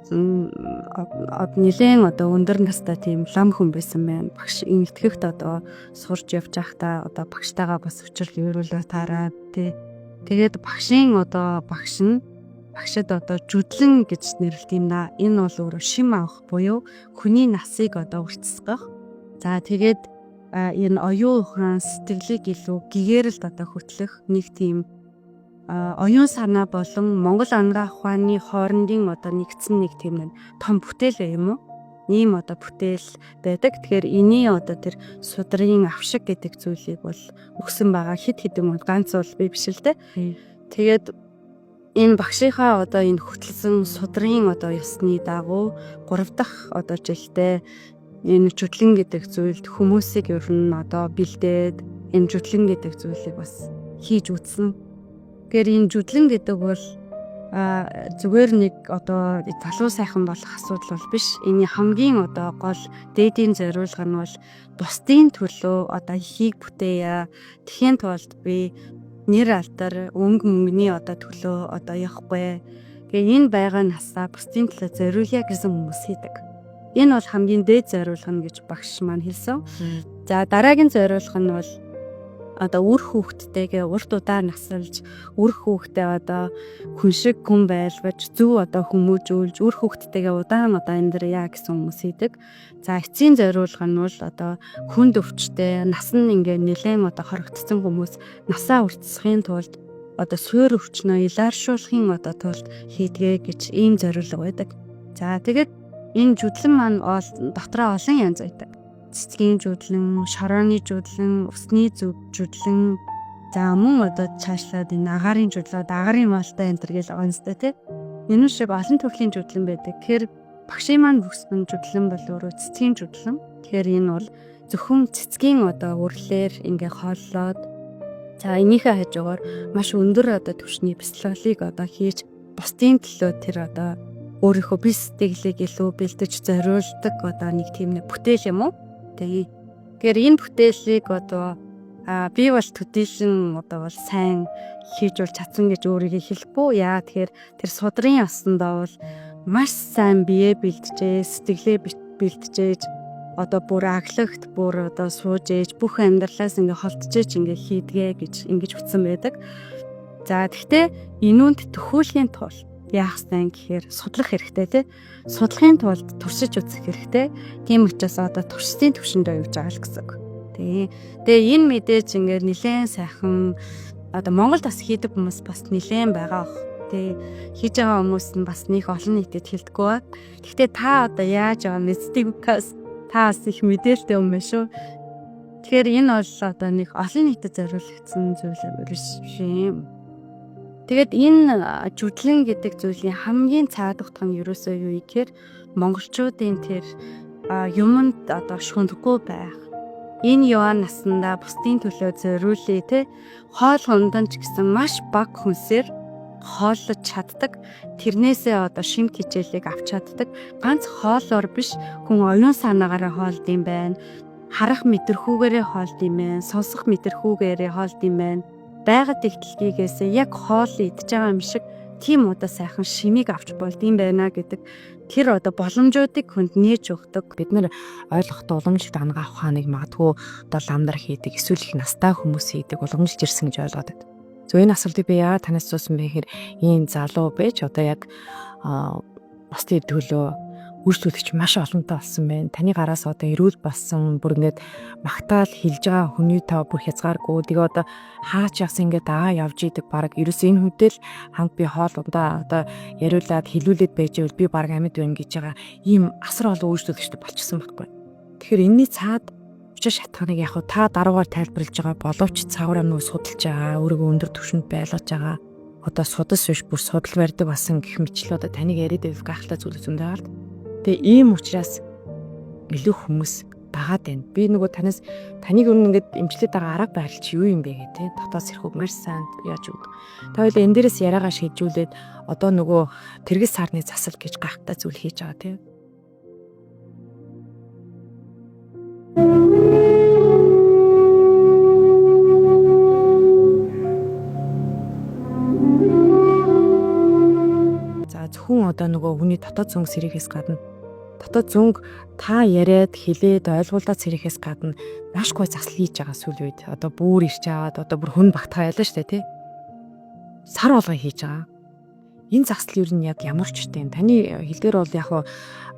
нэлээд одоо өндөр настай тийм лам хүн байсан байна. Багш ингэтгэхт одоо сурж явж байхдаа одоо багштайгаа бас учир өрөөлөө таараад тэгээд багшийн одоо багш нь багшид одоо жүдлэн гэж нэрлэдэг юм да. Энэ бол өөрөө шим авах буюу хүний насыг одоо уртсгах. За тэгээд энэ оюун ухаан сэтгэлийг илүү гэгээрэлд одоо хөтлөх нэг тийм оюун санаа болон Монгол анагаах ухааны хоорондын одоо нэгдсэн нэг тийм нэг том бүтээл юм уу? Ийм одоо бүтээл байдаг. Тэгэхээр эний одоо тэр судрын авшиг гэдэг зүйлийг бол өгсөн байгаа хит хэдэн ганц бол би биш л дээ. Тэгээд энэ багшийнхаа одоо энэ хөтлсөн судрын одоо ёсны дагуу 3 дахь одоо жилдээ энэ жүтлэн гэдэг зүйлд хүмүүсийг ер нь одоо бэлдээд энэ жүтлэн гэдэг зүйлийг бас хийж үзсэн. Тэгэхээр энэ жүтлэн гэдэг бол зүгээр нэг одоо залуу сайхан болох асуудал бол биш. Эний хамгийн одоо гол дээдийн зориулга нь бол бусдын төлөө одоо ихийг бүтээе. Тэхийн тулд би нэр алдар мөнгөний одоо төлөө одоо явахгүй. Тэгээ энэ байгаа насаа бусдын төлөө зориулъя гэсэн хүмүүс хийдэг. Энэ бол хамгийн дээд зориулга нь гэж багш маань хэлсэн. За дараагийн зориулга нь бол одоо үр хүүхдтэйгээ урт удаа насалж үр хүүхдээ одоо хүн шиг хүн байлгаж зөв одоо хүмүүжүүлж үр хүүхдтэйгээ удаан одоо амьдрья гэсэн хүмүүс хийдэг. За эцсийн зориулга нь бол одоо хүнд өвчтэй нас нь ингээ нэлээд одоо хоригдсон хүмүүс насаа уртсахын тулд одоо суурь өвчнөө илааршуулахын одоо тулд хийдгээ гэж ийм зориулга байдаг. За тэгээд энэ жүдлэн маань дотроо олон янз байдаг. Цэцгийн жүдлэн, шорооны жүдлэн, усны жүдлэн, за мөн одоо цаашлаад энэ агаарын жүдлүүд, агаарын малтай энэ төр гэж байгаа юм зү тэ. Энэ шиг олон төрлийн жүдлэн байдаг. Тэгэхээр багшийн маань бүсгэн жүдлэн бол өөрөө цэцгийн жүдлэн. Тэгэхээр энэ бол зөвхөн цэцгийн одоо үрлээр ингээ хооллоод за энийхээ хажуугаар маш өндөр одоо түвшний бяцлаглалыг одоо хийж бусдын төлөө тэр одоо өөрийнхөө бис сэтгэлийг илүү бэлдэж зориулдаг одоо нэг тийм нэг бүтээл юм уу? Тэгэхээр энэ бүтээлийг одоо би бол төдийлөн одоо бол сайн хийж бол чадсан гэж өөрийгөө хэлэхгүй. Яа тэгэхээр тэр судрын ясандаа бол маш сайн биеэ бэлтжээ, сэтгэлээ бэлтжээж одоо бүр аглагт бүр одоо сууж ээж бүх амьдралаас ингээ холдчихэж ингээ хийдгээ гэж ингэж утсан байдаг. За тэгтээ энүүнд төхөөллийн тулд яах вэ гэхээр судлах хэрэгтэй тий. Судлахын тулд туршиж үзэх хэрэгтэй. Тийм учраас одоо туршийн төвшөндөө явж байгаа л гэсэн үг. Тэгээ энэ мэдээж ингээд нэлээд сайхан одоо Монголд бас хийдэг хүмүүс бас нэлээд байгаа бах. Тэгээ хийж байгаа хүмүүс нь бас нэг олон нийтэд хэлдэггүй ба. Гэхдээ та одоо яаж байгаа мэддэг бас та бас их мэдээлэлтэй юм байна шүү. Тэгэхээр энэ бол одоо нэг олон нийтэд зориулагдсан зүйл биш юм. Тэгээд энэ жүдлэн гэдэг зүйлийн хамгийн цаад утга нь ерөөсөө юу гэхээр монголчуудын тэр юмд одоо шүндггүй байх. Энэ яваа наснда бусдын төлөө зориулъя те хоол хундан ч гэсэн маш бага хүнсээр хооллож чаддаг. Тэрнээсээ одоо шим хичээлийг авч чаддаг. Ганц хоолоор биш хүн оюун санаагаараа хоолдсон байна. Харах мэдрэхүүгээрээ хоолдсон байна. Сонсох мэдрэхүүгээрээ хоолдсон байна. Байгаль тэгтлгийгээс яг хоол идж байгаа юм шиг тийм удаа сайхан шимийг авч болдсон байна гэдэг тэр одоо боломжуудыг хүнд нээж өгдөг. Бид нэр ойлгохдоо уламжлалт анагаах ухааныг магадгүй одоо ламдар хийдэг, эсвэл их настай хүмүүс хийдэг, уламжилж ирсэн гэж ойлгоод байна. Зөв энэ асуултыг би яагаад танаас суусан бэ гэхээр ийм залуу байж одоо яг бусдын төлөө үйлчлүүлэгч маш олонтой болсон байна. Таны гараас одоо эрүүл болсон, бүр ингээд магтаал хэлж байгаа хүний тав бүр хязгааргүй. Тэгээ одоо хаач явсан ингээд явж идэг баг. Ерөөс энэ хүнтэй л ханг би хоол удаа одоо яриулаад хэлүүлээд байж байвал би баг амьд байна гэж байгаа ийм асар олон үйлчлүүлэгчтэй болчихсон байхгүй. Тэгэхээр энэний цаад учир шатханыг яг та даруугаар тайлбарлаж байгаа боловч цаагаараа нөө судалж байгаа, өөрийгөө өндөр түвшинд байлгаж байгаа. Одоо судас биш бүр судал барьдаг басан гэх мэтлээ одоо таныг яриад байв гахалтай зүйл зөндөө байгаа л. Тэгээ ийм учраас илүү хүмүүс дагаад байна. Би нөгөө таныг өмнө ингээд имжлээд байгаа арга барил чи юу юм бэ гэх тээ. Дотоод сэрхүүг маш сайн яаж үг. Та хоёул энэ дээрээс яриагаа шийдвүүлээд одоо нөгөө тэргэл сарны засал гэж гахалтай зүйл хийж байгаа тээ. За зөвхөн одоо нөгөө хүний дотоод зөнгө сэрхээс гадна дотоод зөнгө та яриад хэлээд ойлгуулаад сэрхээс гадна маш гой засал хийж байгаа сүүл үед одоо бүр ирч аваад одоо бүр хүн багтгаа ялаа штэ тий. Сар болгоо хийж байгаа. Энэ засал юу нь яг ямар ч үстэй. Таны хэлдгээр бол яг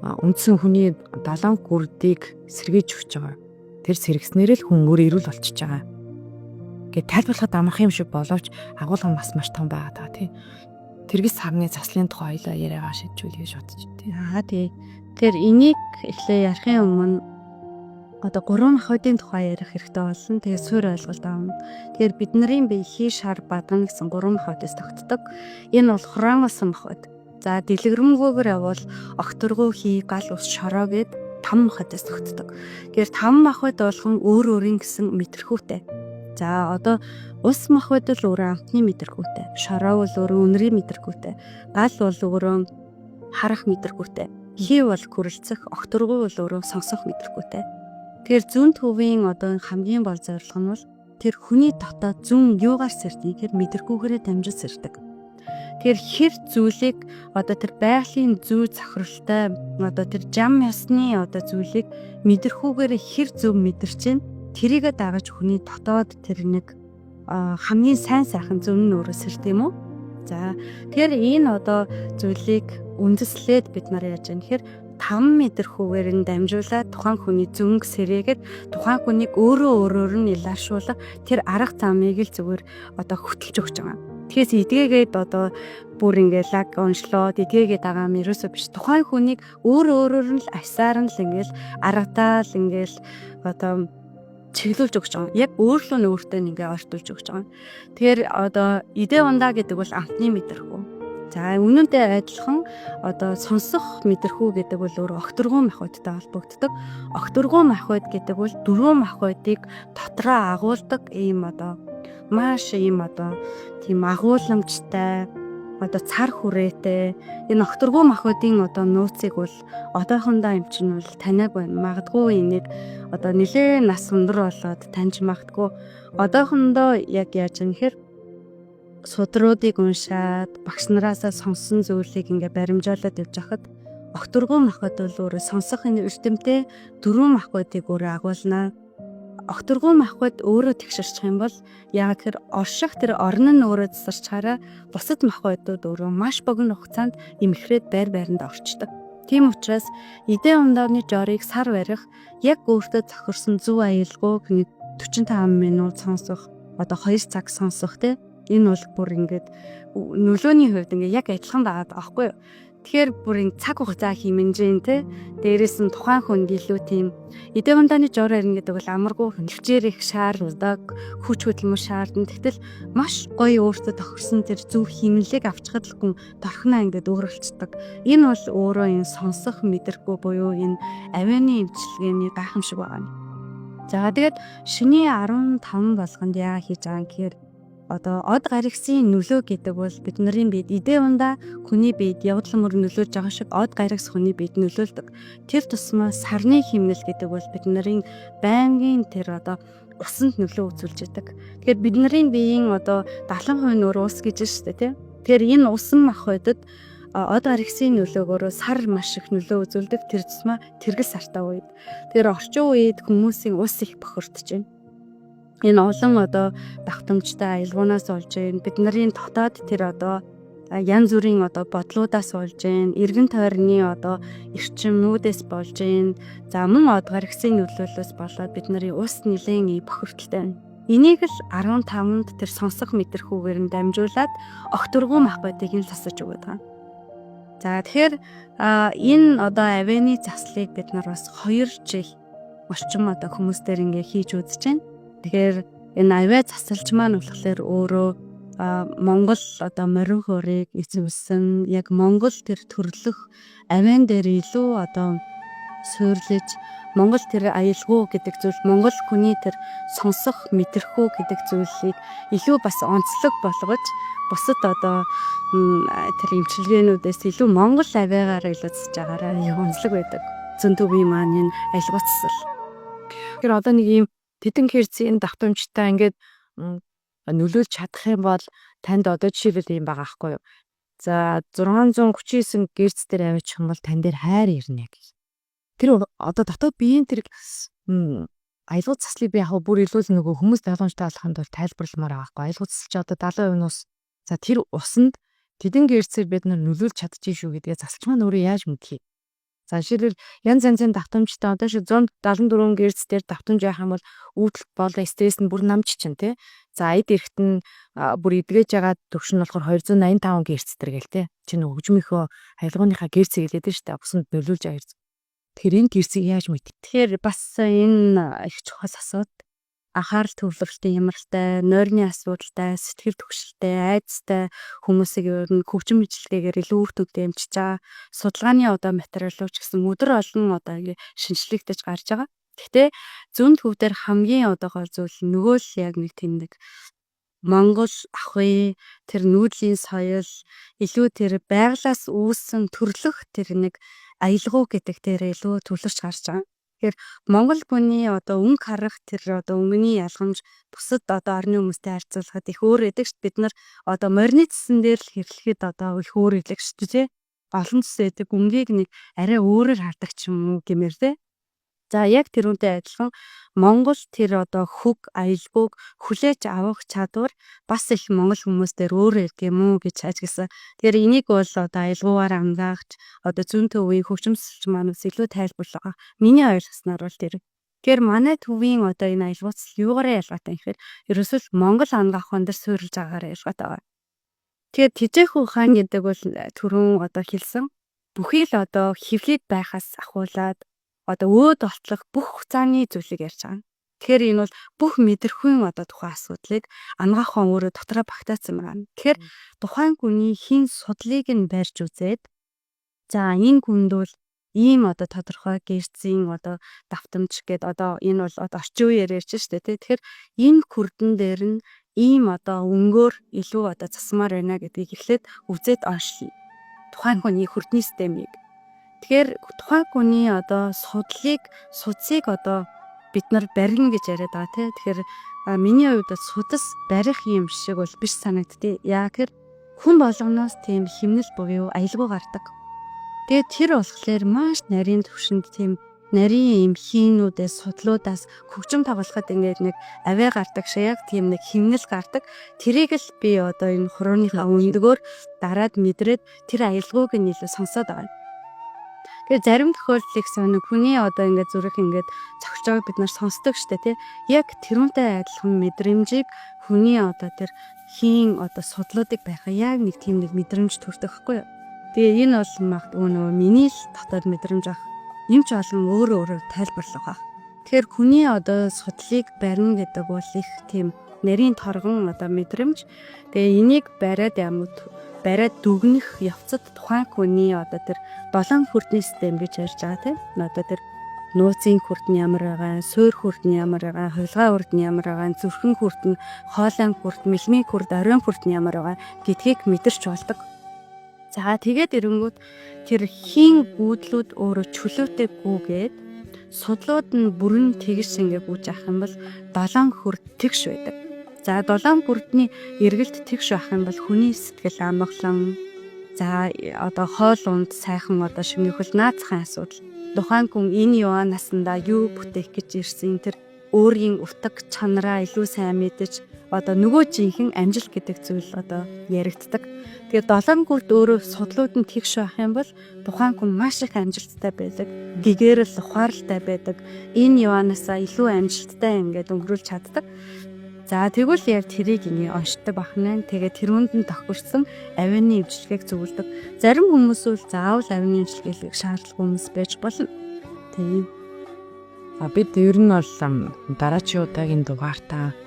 үндсэн хүний 70 хүрдийг сэргийж өгч байгаа. тэр сэргснээр л хүн өөр эрүүл болчихж байгаа. Гэ тайлбарлахад амарх юм шиг боловч агуулга маш том байгаа даа тий. Тэргis сарны заслын тухай хоёлаа яриагаа шийдвүлээ гэж бодчих тий. Тий. Тэр энийг эхлээ ярихын өмнө одоо 3 махбодын тухай ярих хэрэгтэй болсон. Тэгээ суурь ойлголт аавна. Тэгэхээр бидний бие хий шар бадгана гэсэн 3 махбодоос тогтдог. Энэ бол хромосом махбод. За дэлгэрэмгүйгээр явбал огторгуу хий гал ус шороо гэд 5 махбодоос тогтдог. Тэгэхээр 5 махбод болгон өөр өөрийн гэсэн мэдрэхүүтэй. За одоо ус махбод л өөрөө амтны мэдрэхүүтэй. Шороо бол өөрөө үнэрийн мэдрэхүүтэй. Гал бол өөрөө харах мэдрэхүүтэй. Хий бол хүрэлцэх, огторгуу бол өөрөө сонсох мэдрэхүүтэй. Тэгэхээр зүүн төвийн одоо хамгийн бол зорилго нь бол тэр хүний дотоод зүүн юугаар сэрдэг, тэр мэдрэхүүгээрээ дамжиж сэрдэг. Тэгэхээр хэр зүйлийг одоо тэр байгалийн зүй цохролтой одоо тэр жам ясны одоо зүйлийг мэдрэхүүгээрээ хэр зөв мэдэрч чинь тэрийгэ дагаж хүний дотоод тэр нэг хамгийн сайн сайхан зүүн нь өөрөө сэрдэг юм уу? За тэгэхээр энэ одоо зүйлийг үндэслээд бид нар яаж юм гэхээр 5 мэдрэхүүгээр нь дамжуулаад тухайн хүний зөнгө сэрээгээд тухайн хүнийг өөрөөр нь илэршүүлэх тэр арга замыг л зүгээр одоо хөтөлж өгч байгаа. Тэгээс эдгээгээд одоо бүр ингээ лаг оншлоод эдгээгээд байгаа юм ерөөсөө биш. Тухайн хүнийг өөрөөр нь л асаар нь л ингээл аргадаа л ингээл одоо чиглүүлж өгч байгаа. Яг өөрлөө нь өөртөө ингээ ортуулж өгч байгаа. Тэгэхээр одоо идэ ундаа гэдэг бол амтны мэдрэхүү. За үнэнтэй адилхан одоо сонсох мэдрэхүү гэдэг бол өөр огторгуу махбодтой холбогддог. Огторгуу махбод гэдэг бол 4 махбодыг дотроо агуулдаг ийм одоо маш ийм одоо тийм агууламжтай одоо цар хүрээтэй энэ огторгуу махбодын одоо нууцыг бол одоохондоо юм чинь бол таниаг байна. Магадгүй энийг одоо нэлээд нас өндөр болоод таньж магадгүй одоохондоо яг яаж юм гэхээр судруудыг уншаад багш нараасаа сонсон зүйлийг ингээ баримжаалаад явж хахад огторгуу махбод бол өөрөө сонсох энэ эрдэмтэй 4 махбодыг өөрөө агуулнаа. Огторгуу махбод өөрөө тэгшэрчих юм бол яг тэр орших тэр орн нь өөрөө засарчаараа бусад махбодууд өөрөө маш богино хугацаанд имхрээд байр байранд орчдөг. Тийм учраас идэ ундааны жорыг сар барих яг өөртөө зохирсон зөв аюулгүй 45 минут сонсох одоо 2 цаг сонсох те энэ бол бүр ингээд нөлөөний хувьд ингээ яг адилхан байгаа байхгүй юу? Тэгэхээр бүр ин цаг хугацаа хэмнэжэн те дээрэс нь тухайн хүнд илүү тийм идэ ундааны жор арин гэдэг бол амаргүй хөндлөчээр их шаарддаг хүч хөдөлмөр шаардна. Тэгтэл маш гоё өөртөө тохирсон тэр зөв хэмнэлийг авчихад л хүн торхноо ингээд өөрчлөлтдөг. Энэ бол өөрөө энэ сонсох мэдрэхгүй буюу энэ авианы эмчилгээний гайхамшиг байгаа юм. За тэгээд шөнийн 15 болгонд яа хийж байгаа юм гэхээр одоо од гаригсын нөлөө гэдэг бол бидний биед идэ ундаа хүний биед явдал мөр нөлөөлж байгаа шиг од гаригс хүний биед нөлөөлдөг. Тэр тусмаа сарны хэмнэл гэдэг бол бидний байнгын тэр одоо усанд нөлөө үзүүлж байдаг. Тэгэхээр бидний биеийн одоо 70% нь ус гэж штэ тий. Тэгэхээр энэ усан махбодод од гаригсын нөлөөгөөр сар маш их нөлөө үзүүлдэг. Тэр тусмаа тэргэл сартай үед. Тэгэхээр орчин үед хүмүүсийн ус их бохирдож байна. Энэ олон одоо давтамжтай аялгуунаас олж байна. Бидний дотоод тэр одоо янз бүрийн одоо бодлуудаас олж байна. Эргэн тойрны одоо эрчимнүүдээс болж байна. За мөн од гарагсын нөлөөллөөс болоод бидний ус нэлээд бохирдолтой байна. Энийг л 15-нд тэр сонсох мэдрэхүүгээр нь дамжуулаад огторгуу махбодыг нь засаж өгöd байгаа. За тэгэхээр энэ одоо авианы заслыг бид нар бас 2 жил орчим одоо хүмүүс дээр ингээ хийж үзэж байна. Тэгэхээр энэ авиа засалч маань болохоор өөрөө Монгол одоо морин хөөргийг эзэмсэн яг Монгол тэр төрлөх авиан дээр илүү одоо суйрлаж Монгол тэр аялгүй гэдэг зүйл Монгол хүний тэр сонсох мэдрэхүү гэдэг зүйлийг илүү бас онцлог болгож бусад одоо тэр эмчилгээнүүдээс илүү Монгол авиагаар илүү засаж байгаараа яг онцлог байдаг. Зүүн төвийн маань энэ аялгуй засал. Тэгэхээр одоо нэг юм тэдэн хэрцийн давтамжтай ингээд нөлөөлж чадах юм бол танд одоо жишээлбэл юм байгаа аахгүй юу. За 639 Гц дээр аваачих юм бол тань дээр хайр ирнэ гэх. Тэр одоо дотоод биеийн тэр аялгуй заслыг би яг бүр илүү л нөгөө хүмүүс давтамжтай болохын тулд тайлбарламаар байгаа аахгүй. Аялгуй засал чи одоо 70% нь ус. За тэр усанд тэдэн гэрцээр бид нар нөлөөлж чадчих шүү гэдгээ засалч маань өөрөө яаж мэдхий. За жишээлбэл янз янзын давтамжтай одоо шиг 174 Гц дээр давтамж яах юм бол үүдэл болоо стресс нь бүр намж чинь тий. За эд эрэхт нь бүр эдгэж байгаа төвшин нь болохоор 285 Гц дээр гээл тий. Чи нэг хөгжмийнхөө хаялгууныхаа герцийг хэлээд штэ бусанд нөлөөлж байгаа. Тэгэхээр энэ герцийг яаж мэдэх? Тэгэхээр бас энэ их чухал асуудал. Анхаарал төвлөрөлтийн хямралтай, нойрны асуудалтай, сэтгэл түгшилтэй, айдастай хүмүүсийг ер нь хөгжим бичлэгээр илүү үр дүнтэй эмчиж байгаа. Судалгааны одоо материалууд ч гэсэн өдөр олон одоо шинжлэгдэж гарч байгаа. Гэхдээ зүүн төв дээр хамгийн одоо гол зүйл нөгөө л яг нэг тийм нэг Монгол ахуй тэр нүүдлийн соёл илүү тэр байглаас үүссэн төрлөх тэр нэг аялгау гэдэг тэр илүү төвлөрч гарч байгаа. Тэгэхээр Монгол хүний одоо өнгө харах тэр одоо өнгөний ялгамж бусад одоо орны хүмүүстэй харьцуулахад их өөр байдаг шүү дээ. Бид нар одоо морины цэсэн дээр л хэрлэхэд одоо их өөр идэг шүү дээ. Олон цэс байдаг өнгийг нэг арай өөрөөр хардаг ч юм уу гэмээр те. За яг тэрүүнтэй адилхан Монгол тэр одоо хөг аялгауг хүлээж авах чадвар бас их монгол хүмүүс дээр өөр байдаг юм уу гэж ажигласан. Тэгэхээр энийг бол одоо аялгаугаар амгаагч одоо зүүн төвийн хөгжимсөлч манус илүү тайлбарлага. Миний ойлгосноор бол тэр. Тэгэхээр манай төвийн одоо энэ аялгауц юугаараа ялгаатай юм гэхээр ерөөсөө монгол ангаах хон дээр суурилж байгаагаар ялгаатай байна. Тэгэхээр Тэжээхүү хаан гэдэг бол түрүүн одоо хэлсэн бүхий л одоо хөвлөд байхаас ахуулаад одоо өөд болтлох бүх хугацааны зүйлийг ярьж байгаа. Тэгэхээр энэ бол бүх мэдрэхүйн одоо тухайн асуудлыг ангаахан өөрөө дотроо багтаацсан байна. Тэгэхээр тухайн хүний хин судлыг нь барьж үзээд за энэ хүнд бол ийм одоо тодорхой гэрцийн одоо давтамж гээд одоо энэ бол одоо орчин үеэр ярьж штэ тий. Тэгэхээр энэ хүрдэн дээр нь ийм одоо өнгөөр илүү одоо засмаар байна гэдгийг эхлээд үзээд оншлоо. Тухайн хүний хүрдний системийг. Тэгэхээр тухайн хүний одоо судсыг одоо бид нар барина гэж яриад байгаа тий. Тэгэхээр миний хувьд судас барих юм шиг бол биш санагдтыг. Яг тэр хүн болгоноос тийм химнэл буюу аялгау гардаг. Тэгээд тэр болохоор маш нарийн төвшөнд тийм нарийн юм хийнүүдээс судлуудаас хөгжим тоглоход ингээд нэг аваа гардаг шаяг тийм нэг химнэл гардаг. Тэрийг л би одоо энэ хурууныхаа өндөгөөр дараад мэдрээд тэр аялгауг нь илүү сонсоод байгаа. Тэгээ зарим тохиолдлыг нэг хүний одоо ингээд зүрх ингээд цогч байгааг бид нар сонсдог штэ тий. Яг тэрүүнтэй адилхан мэдрэмжийг хүний одоо тэр хийн одоо судлуудыг байхаа яг нэг тийм нэг мэдрэмж төрдөг хгүй юу. Тэгээ энэ бол магадгүй нөгөө миний л дотоод мэдрэмж ах юм ч олон өөрөө тайлбарлах баг. Тэгэхээр хүний одоо судлыг барина гэдэг бол их тийм нарийн торгон одоо мэдрэмж. Тэгээ энийг бариад дүгнэх явцад тухайн хүний одоо тэр 7 хүрдний систем гэж ярьж байгаа тийм. Одоо тэр нууцын хүрд нь ямар байгаа, суур хүрд нь ямар байгаа, хулгай хүрд нь ямар байгаа, зүрхэн хүрд нь, хоолой хүрд, мэлмийн хүрд, оройн хүрд нь ямар байгаа гэдгийг мэдэрч болдог. За тэгээд эрэнгүүт тэр хийн гүйдлүүд өөрөө чөлөөтэй гүгээд судлууд нь бүрэн тэгш ингээ гүйж авах юм бол 7 хүрд тэгш байдаг. За 7 хүрдний эргэлт тэгш байх юм бол хүний сэтгэл амгалан за одоо хоол унд сайхан одоо шимнэхэл наацхан асуудал. Тухайн хүн энэ юунаасандаа юу бүтээх гэж ирсэн тэр өөрийн утга чанараа илүү сайн мэдэж одоо нөгөө жинхэнэ амжилт гэдэг зүйл одоо яригддаг. Тэгээд 7 хүрд өөрөө судлууд нь тэгш байх юм бол тухайн хүн маш их амжилттай байдаг. Гэгэрэл ухаарльтай байдаг. Энэ юунаасаа илүү амжилттай ингээд өнгөрүүлж чаддаг. За тэгвэл яг тэрийг ингээ онцтой бахнаа. Тэгээд тэрүүнд нь тохирсон авины эмчилгээг зөвлөдөг. Зарим хүмүүс бол заавал авины эмчилгээг шаардлагагүй хүмүүс байж болно. Тийм. Бид ер нь бол дараачийн удаагийн дугаартаа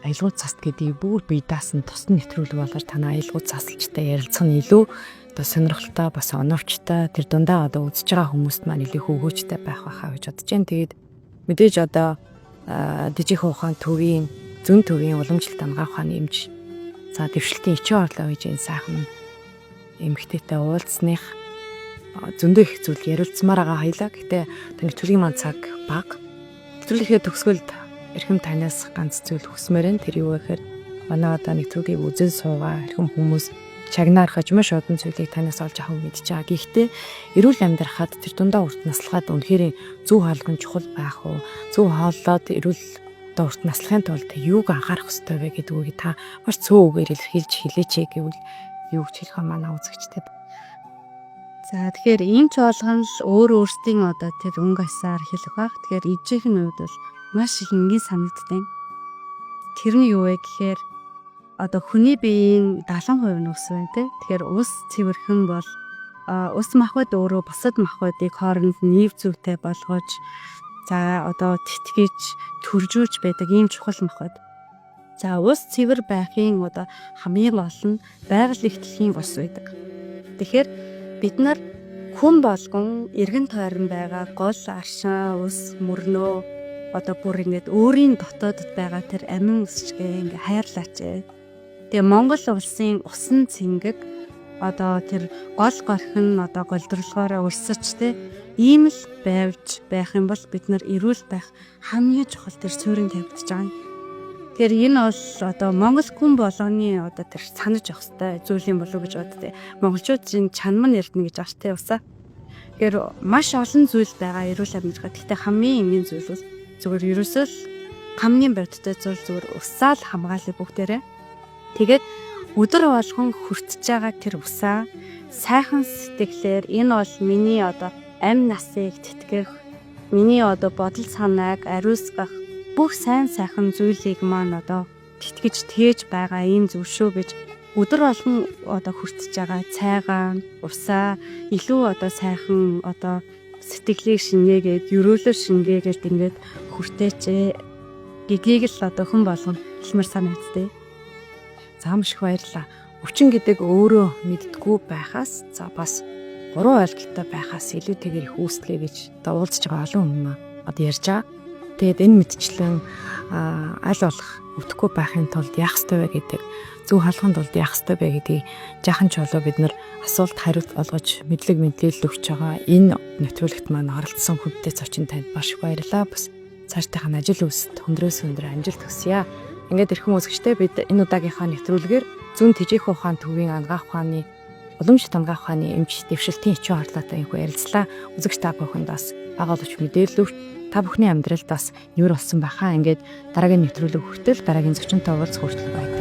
аялгау цаст гэдгийг бүгд бие даасан тусны нэвтрүүлэг болоор танай аялгау цасалчтай ярилцах нь илүү одоо сонирхолтой бас оновчтой тэр дундаа одоо үзэж байгаа хүмүүст маань илүү хөвгөөжтэй байх байхаа гэж бодож байна. Тэгээд мэдээж одоо Тэжээхүү хаан төвийн зүүн төвийн уламжлалт ангаах ухааны эмч за дэвшилтийн ичээ орлоо гэж энэ сайхан эмгтээтэй уулзсных зөндөө их зүйл яриулцмаар байгаа хоёлаа. Гэтэ нэвтрүүлгийн маань цаг бага. Нэвтрүүлгээ төгсгөлд эрхэм танаас ганц зүйл хүсмээр энэ тэр юу гэхээр манай одоо нэвтрүүлгийг үзэн суугаа эрхэм хүмүүс чагнаар хажмаш одон зүйлийг танаас олж авах мэдж байгаа. Гэхдээ эрүүл амьдрахад тэр дундаа урт наслахад үнэхээр зөв хаалган чухал байх уу? Зөв хооллоод эрүүл урт наслахын тулд юуг анхаарах ёстой вэ гэдгийг та маш цөөн үгээр илэрхийлж хэлээч гэвэл юу гэж хэлэх маань үзэгчтэй. За тэгэхээр энэ ч болгон л өөр өөрсдийн одоо тэр өнгө аясаар хэлэх баг. Тэгэхээр ижийнхэн үед бол маш их энгийн санагддаг. Тэр нь юу вэ гэхээр одоо хүний биеийн 70% нь ус байна те. Тэгэхээр ус цэвэрхэн бол ус махбод өөрөө бусад махбодыг хооронд нийв зүйтэй болгож за одоо тэтгэж төржүүлж байдаг ийм чухал махбод. За ус цэвэр байхын одоо хамгийн гол нь байгаль ихтлийн ус байдаг. Тэгэхээр бид нар хүн болгон эргэн тойрон байгаа гол аршаа, ус, мөрнөө одоо бүр ингээд өөрийн дотоодд байгаа тэр амин усчгээ ингээ хайрлаач. Тэгээ Монгол улсын усан цэнгэг одоо тэр гол горхин одоо голдрлогоороо өрсөж те ийм л байвж байх юм бол бид нар эрүүл байх хамгийн чухал тэр суурин тавьдаж байгаа юм. Тэгэхээр энэ бол одоо Монгол хүн болгоны одоо тэр санаж явах хэрэгтэй зүйл юм болов уу гэж боддөө. Монголчууд чинь чанман ярдна гэж аштай усаа. Тэгэхээр маш олон зүйл байгаа эрүүл амьдрахад. Гэхдээ хамгийн энгийн зүйл бол зүгээр ерөөсөө л хамгийн бодиттой зүйл зүгээр усаа л хамгаалах бүгдээрээ. Тэгээд өдөр болгон хүртэж байгаа тэр усаа сайхан сэтгэлээр энэ бол миний одоо амь насыг тэтгэх, миний одоо бодол санааг ариусгах бүх сайн сайхан зүйлийг маань одоо тэтгэж тээж байгаа ийм зүйл шүү гэж өдөр болгон одоо хүртэж байгаа цайгаа, усаа илүү одоо сайхан одоо сэтгэлийг шингээгээд, ерөөлөөр шингээгээд ингээд хүртээч гэдгийг л одоо хүн болгон хэлмээр санагдтыг. За маш их баярлалаа. Өвчин гэдэг өөрөө мэддгүү байхаас за бас буруу ойлголттой байхаас илүүтэйгээр их үүсдэгэ гэж одоо уулзж байгаа олон хүн одоо ярьж байгаа. Тэгээд энэ мэдчлэн аль болох өвдөхгүй байхын тулд яах ёстой вэ гэдэг зөв халахын тулд яах ёстой вэ гэдгийг жаахан ч болоо бид нар асуулт хариулт олгож мэдлэг мэдээлэл өгч байгаа. Энэ нэвтрүүлэгт маань оролцсон хүнтэй зочин танд маш их баярлалаа. Бас цаашдынхаа ажил үйлсэд хүндрээс хүндрэ амжилт хүсье. Ингээд эрхэм үзэгчтэй бид энэ удаагийнхаа нэвтрүүлгээр зүүн тэжээхүү ухаан төвийн ангаах ухааны уламжлалт ангаах ухааны эмч дэвшилтийн ичүү харлаатай инхүү ярилцлаа. Үзэгч та бүхэнд бас бага боловч мэдээлэл өгч та бүхний амьдралд бас нүүр болсон байхаа. Ингээд дараагийн нэвтрүүлэг хүртэл дараагийн зочинтой уулзах хүртэл баяр.